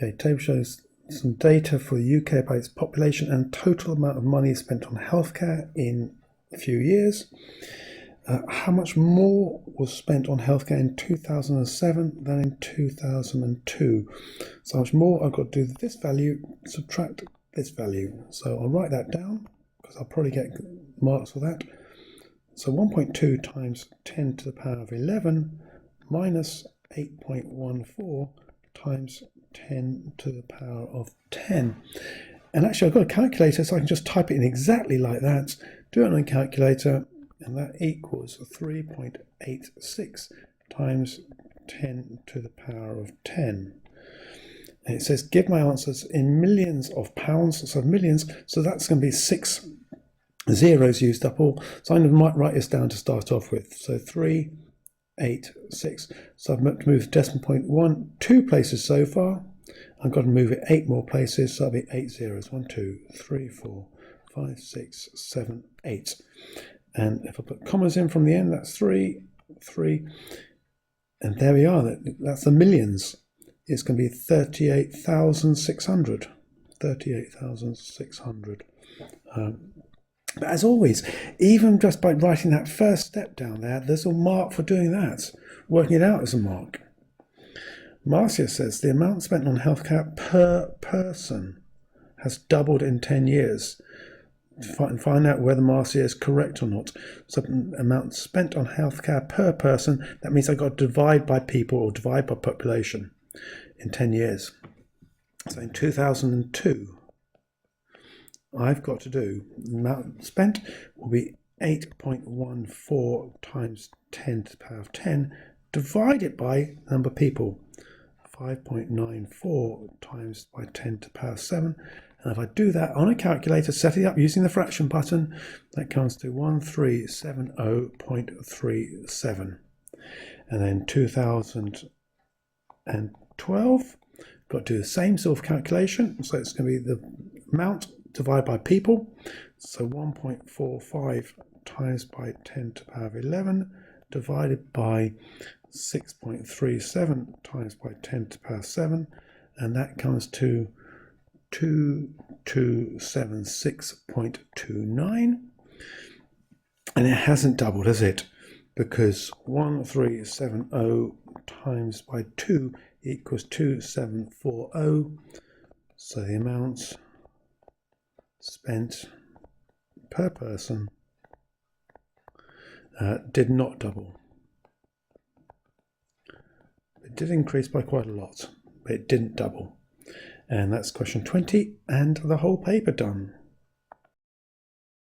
Okay, table shows some data for the UK about its population and total amount of money spent on healthcare in a few years. How much more was spent on healthcare in 2007 than in 2002? So how much more? I've got to do this value, subtract this value. So I'll write that down because I'll probably get marks for that. So 1.2 times 10 to the power of 11 minus 8.14 times 10 to the power of 10. And actually I've got a calculator, so I can just type it in exactly like that, do it on a calculator, and that equals 3.86 times 10 to the power of 10. And it says give my answers in millions of pounds, so millions, so that's going to be 6 zeros used up all. So I'm going to write this down to start off with. So 386. So I've moved the decimal point 2 places so far. I've got to move it 8 more places, so that'll be 8 zeros. 1, 2, 3, 4, 5, 6, 7, 8. And if I put commas in from the end, that's 3, 3. And there we are. That's the millions. It's going to be 38,600. 38,600. But as always, even just by writing that first step down there, there's a mark for doing that. Working it out as a mark. Marcia says the amount spent on healthcare per person has doubled in 10 years. Find out whether Marcia is correct or not. So amount spent on healthcare per person, that means I've got to divide by people or divide by population in 10 years. So in 2002, I've got to do the amount spent will be 8.14 times 10 to the power of 10 divided by number of people. 5.94 times by 10 to the power of 7. And if I do that on a calculator, set it up using the fraction button, that comes to 1370.37. And then 2012, got to do the same sort of calculation. So it's going to be the amount divided by people. So 1.45 times by 10 to the power of 11 divided by 6.37 times by 10 to the power of 7. And that comes to 2276.29, and it hasn't doubled, has it? Because 1370 times by 2 equals 2740. So the amounts spent per person did not double. It did increase by quite a lot, but it didn't double. And that's question 20 and the whole paper done.